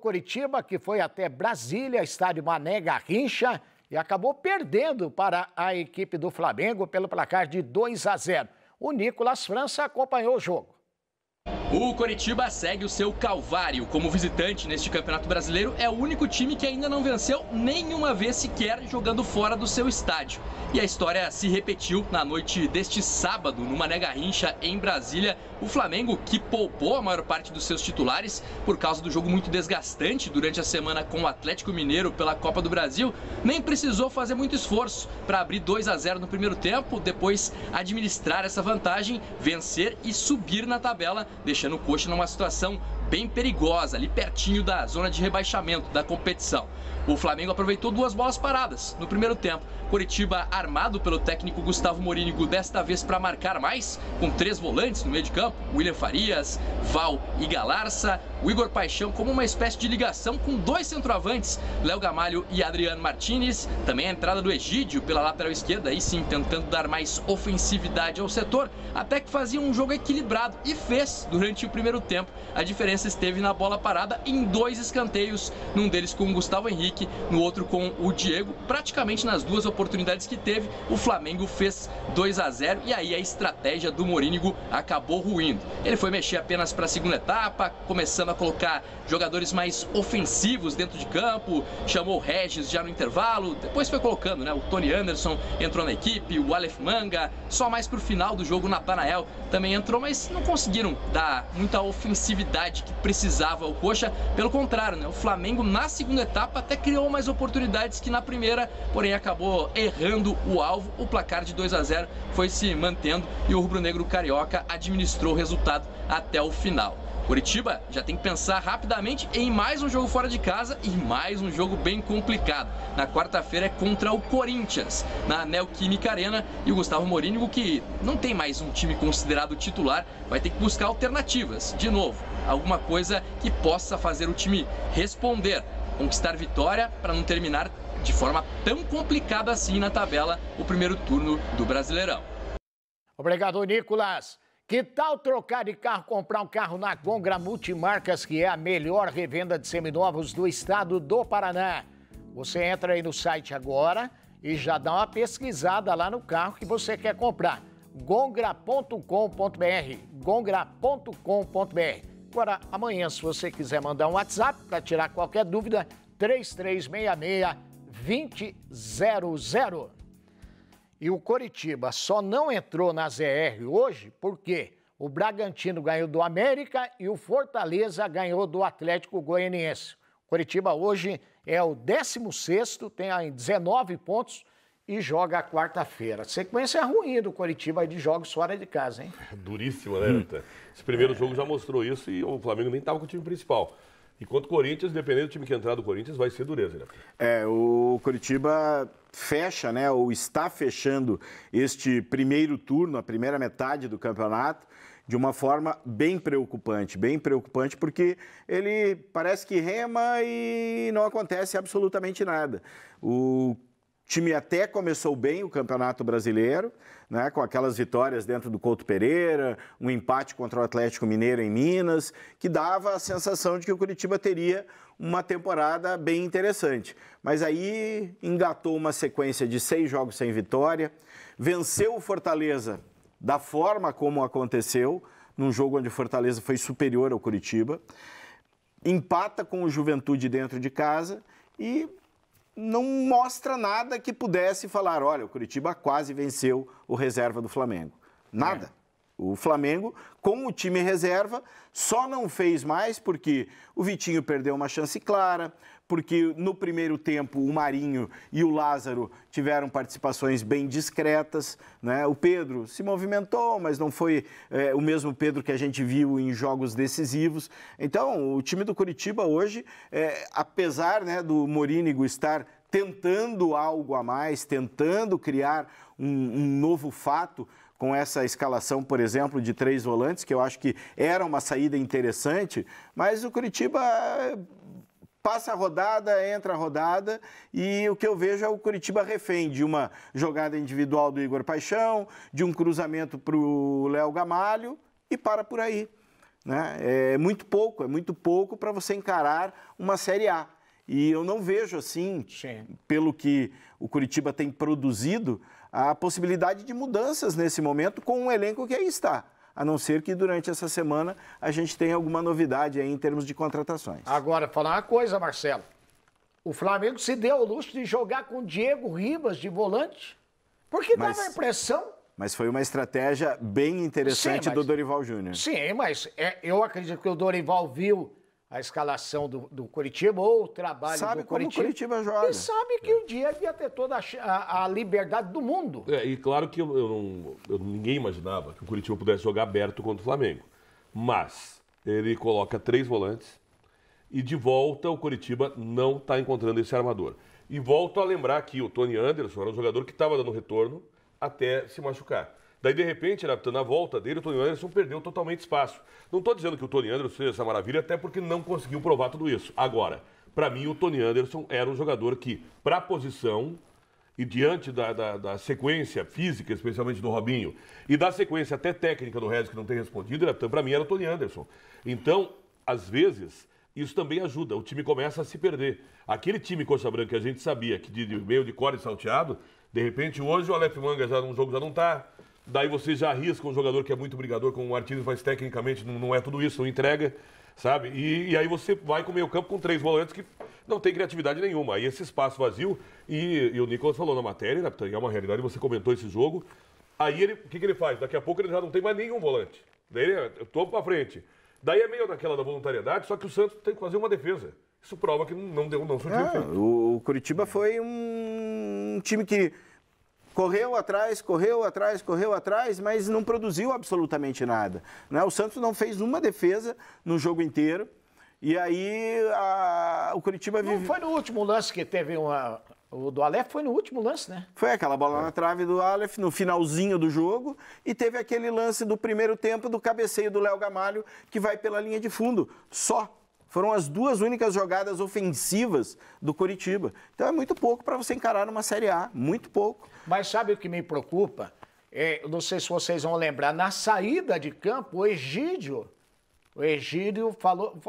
Coritiba, que foi até Brasília, estádio Mané Garrincha, e acabou perdendo para a equipe do Flamengo pelo placar de 2-0. O Nicolas França acompanhou o jogo. O Coritiba segue o seu calvário. Como visitante neste Campeonato Brasileiro, é o único time que ainda não venceu nenhuma vez sequer jogando fora do seu estádio. E a história se repetiu na noite deste sábado, no Mané Garrincha, em Brasília. O Flamengo, que poupou a maior parte dos seus titulares por causa do jogo muito desgastante durante a semana com o Atlético Mineiro pela Copa do Brasil, nem precisou fazer muito esforço para abrir 2-0 no primeiro tempo, depois administrar essa vantagem, vencer e subir na tabela, deixando o Coxa numa situação bem perigosa, ali pertinho da zona de rebaixamento da competição. O Flamengo aproveitou 2 bolas paradas no primeiro tempo. Coritiba armado pelo técnico Gustavo Morínigo, desta vez para marcar mais, com 3 volantes no meio de campo, William Farias, Val e Galarça, o Igor Paixão como uma espécie de ligação com 2 centroavantes, Léo Gamalho e Adriano Martinez, também a entrada do Egídio pela lateral esquerda, aí sim tentando dar mais ofensividade ao setor, até que fazia um jogo equilibrado e fez durante o primeiro tempo. A diferença esteve na bola parada em 2 escanteios, num deles com o Gustavo Henrique, no outro com o Diego. Praticamente nas 2 oportunidades que teve, o Flamengo fez 2-0 e aí a estratégia do Morínigo acabou ruindo. Ele foi mexer apenas para a segunda etapa, começando a colocar jogadores mais ofensivos dentro de campo, chamou o Regis já no intervalo, depois foi colocando, né? O Tony Anderson entrou na equipe, o Aleph Manga, só mais pro final do jogo o Natanael também entrou, mas não conseguiram dar muita ofensividade que precisava o Coxa. Pelo contrário, né? O Flamengo na segunda etapa até criou mais oportunidades que na primeira, porém acabou errando o alvo. O placar de 2-0 foi se mantendo e o rubro-negro carioca administrou o resultado até o final. Coritiba já tem que pensar rapidamente em mais um jogo fora de casa e mais um jogo bem complicado. Na quarta-feira é contra o Corinthians, na Neoquímica Arena, e o Gustavo Morínigo, que não tem mais um time considerado titular, vai ter que buscar alternativas. De novo, alguma coisa que possa fazer o time responder, conquistar vitória para não terminar de forma tão complicada assim na tabela o primeiro turno do Brasileirão. Obrigado, Nicolas. Que tal trocar de carro, comprar um carro na Gongra Multimarcas, que é a melhor revenda de seminovos do estado do Paraná? Você entra aí no site agora e já dá uma pesquisada lá no carro que você quer comprar. gongra.com.br, gongra.com.br. Agora, amanhã, se você quiser mandar um WhatsApp para tirar qualquer dúvida, 3366-2000. E o Coritiba só não entrou na ZR hoje porque o Bragantino ganhou do América e o Fortaleza ganhou do Atlético Goianiense. O Coritiba hoje é o 16º, tem aí 19 pontos e joga a quarta-feira. A sequência ruim do Coritiba de jogos fora de casa, hein? Duríssima, né, Natan? Esse primeiro jogo já mostrou isso e o Flamengo nem estava com o time principal. E contra o Corinthians, dependendo do time que entrar do Corinthians, vai ser dureza, né? O Coritiba fecha, né, ou está fechando este primeiro turno, a primeira metade do campeonato, de uma forma bem preocupante porque ele parece que rema e não acontece absolutamente nada. O time até começou bem o Campeonato Brasileiro, né, com aquelas vitórias dentro do Couto Pereira, um empate contra o Atlético Mineiro em Minas, que dava a sensação de que o Coritiba teria uma temporada bem interessante. Mas aí engatou uma sequência de 6 jogos sem vitória, venceu o Fortaleza da forma como aconteceu, num jogo onde o Fortaleza foi superior ao Coritiba, empata com o Juventude dentro de casa e não mostra nada que pudesse falar, olha, o Coritiba quase venceu o reserva do Flamengo. Nada. O Flamengo, com o time reserva, só não fez mais porque o Vitinho perdeu uma chance clara, porque no primeiro tempo o Marinho e o Lázaro tiveram participações bem discretas, né? O Pedro se movimentou, mas não foi o mesmo Pedro que a gente viu em jogos decisivos. Então, o time do Coritiba hoje, apesar, né, do Morínigo estar tentando algo a mais, tentando criar um novo fato, com essa escalação, por exemplo, de 3 volantes, que eu acho que era uma saída interessante, mas o Coritiba passa a rodada, entra a rodada, e o que eu vejo é o Coritiba refém de uma jogada individual do Igor Paixão, de um cruzamento para o Léo Gamalho, e para por aí. né? É muito pouco para você encarar uma Série A. E eu não vejo, assim, pelo que o Curitiba tem produzido, a possibilidade de mudanças nesse momento com um elenco que aí está. A não ser que durante essa semana a gente tenha alguma novidade aí em termos de contratações. Agora, falar uma coisa, Marcelo. O Flamengo se deu ao luxo de jogar com Diego Ribas de volante, porque dava a impressão... Mas foi uma estratégia bem interessante do Dorival Júnior. Sim, mas eu acredito que o Dorival viu a escalação do Curitiba ou o trabalho sabe do Curitiba. Como o Curitiba joga. E sabe que o Diego ia ter toda a liberdade do mundo. E claro que ninguém imaginava que o Curitiba pudesse jogar aberto contra o Flamengo. Mas ele coloca 3 volantes e de volta o Curitiba não está encontrando esse armador. E volto a lembrar que o Tony Anderson era um jogador que estava dando retorno até se machucar. Daí, de repente, na volta dele, o Tony Anderson perdeu totalmente espaço. Não estou dizendo que o Tony Anderson seja essa maravilha, até porque não conseguiu provar tudo isso. Agora, para mim, o Tony Anderson era um jogador que, para a posição e diante da sequência física, especialmente do Robinho, e da sequência até técnica do Regis, que não tem respondido, para mim era o Tony Anderson. Então, às vezes, isso também ajuda. O time começa a se perder. Aquele time coxa branca que a gente sabia que de meio de core salteado, de repente, hoje o Aleph Manga já num jogo já não está. Daí você já arrisca um jogador que é muito brigador como o Martins, mas tecnicamente não é tudo isso, não entrega, sabe? E aí você vai com o meio campo com 3 volantes que não tem criatividade nenhuma. Aí esse espaço vazio, e o Nicolas falou na matéria, é uma realidade, você comentou esse jogo. Aí o que ele faz? Daqui a pouco ele já não tem mais nenhum volante. Daí eu tô pra frente. Daí é meio daquela da voluntariedade, só que o Santos tem que fazer uma defesa. Isso prova que não surtiu efeito. O Curitiba foi um time que correu atrás, mas não produziu absolutamente nada. Né? O Santos não fez uma defesa no jogo inteiro. E aí o Curitiba... Não foi no último lance que teve o do Aleph, foi no último lance, né? Foi aquela bola na trave do Aleph no finalzinho do jogo. E teve aquele lance do primeiro tempo do cabeceio do Léo Gamalho, que vai pela linha de fundo. Só. Foram as 2 únicas jogadas ofensivas do Curitiba. Então é muito pouco para você encarar numa Série A, muito pouco. Mas sabe o que me preocupa? Não sei se vocês vão lembrar, na saída de campo, o Egídio falou,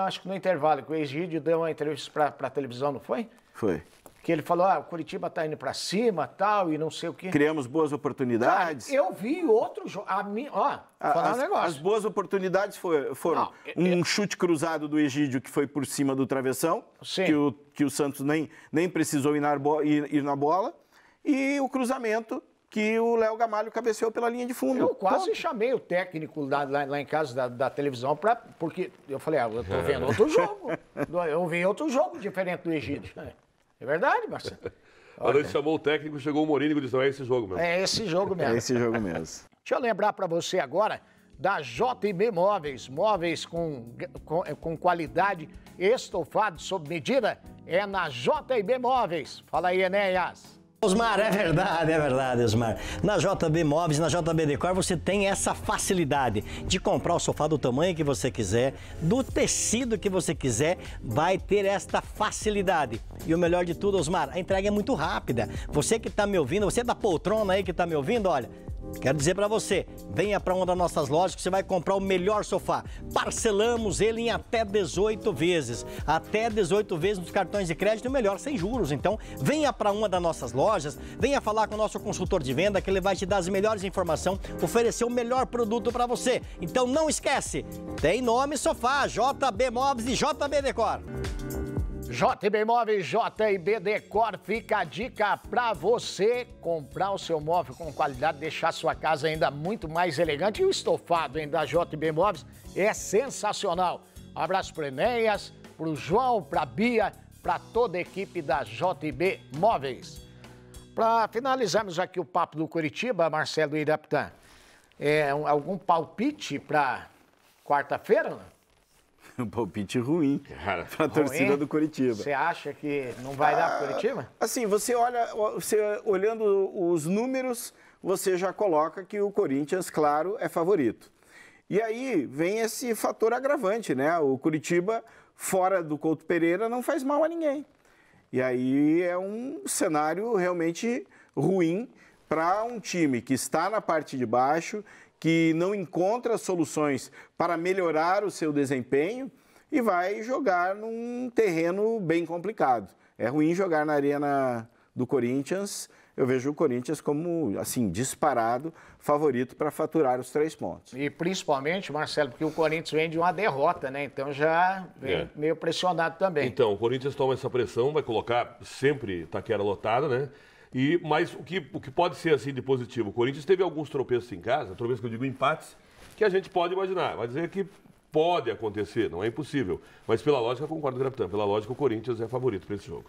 acho que no intervalo, que o Egídio deu uma entrevista para a televisão, não foi? Foi. Que ele falou, o Curitiba tá indo para cima, tal, e não sei o quê. Criamos boas oportunidades. Cara, eu vi outro jogo, falar um negócio. As boas oportunidades foram um chute cruzado do Egídio, que foi por cima do travessão, que o Santos nem precisou ir na bola, e o cruzamento que o Léo Gamalho cabeceou pela linha de fundo. Eu quase chamei o técnico lá em casa da televisão, porque eu falei, eu tô vendo outro jogo. Eu vi outro jogo diferente do Egídio. É verdade, Marcelo? Quando ele chamou o técnico, chegou o Morínigo e disse, é esse jogo mesmo. É esse jogo mesmo. É esse jogo mesmo. Deixa eu lembrar para você agora da JB Móveis. Móveis com qualidade, estofado sob medida, é na JB Móveis. Fala aí, Enéas. Osmar, é verdade, Osmar. Na JB Móveis, na JB Decor, você tem essa facilidade de comprar o sofá do tamanho que você quiser, do tecido que você quiser, vai ter esta facilidade. E o melhor de tudo, Osmar, a entrega é muito rápida. Você que está me ouvindo, você da poltrona aí que está me ouvindo, olha, quero dizer para você, venha para uma das nossas lojas que você vai comprar o melhor sofá. Parcelamos ele em até 18 vezes. Até 18 vezes nos cartões de crédito, melhor, sem juros. Então, venha para uma das nossas lojas, venha falar com o nosso consultor de venda, que ele vai te dar as melhores informações, oferecer o melhor produto para você. Então, não esquece, tem nome sofá, JB Móveis e JB Decor. JB Móveis, JB Decor, fica a dica para você comprar o seu móvel com qualidade, deixar a sua casa ainda muito mais elegante. E o estofado da JB Móveis é sensacional. Um abraço para o Enéas, para o João, para a Bia, para toda a equipe da JB Móveis. Para finalizarmos aqui o papo do Curitiba, Marcelo Irapitã, algum palpite para quarta-feira? Um palpite ruim para a torcida do Curitiba. Você acha que não vai dar para o Curitiba? Assim, você olhando os números, você já coloca que o Corinthians, claro, é favorito. E aí vem esse fator agravante, né? O Curitiba, fora do Couto Pereira, não faz mal a ninguém. E aí é um cenário realmente ruim para um time que está na parte de baixo, que não encontra soluções para melhorar o seu desempenho e vai jogar num terreno bem complicado. É ruim jogar na arena do Corinthians. Eu vejo o Corinthians como, assim, disparado, favorito para faturar os 3 pontos. E principalmente, Marcelo, porque o Corinthians vem de uma derrota, né? Então já vem meio pressionado também. Então, o Corinthians toma essa pressão, vai colocar sempre Taquera lotada, né? Mas o que pode ser assim de positivo? O Corinthians teve alguns tropeços em casa, tropeços que eu digo empates, que a gente pode imaginar. Vai dizer que pode acontecer, não é impossível. Mas pela lógica, eu concordo com o capitão, pela lógica o Corinthians é favorito para esse jogo.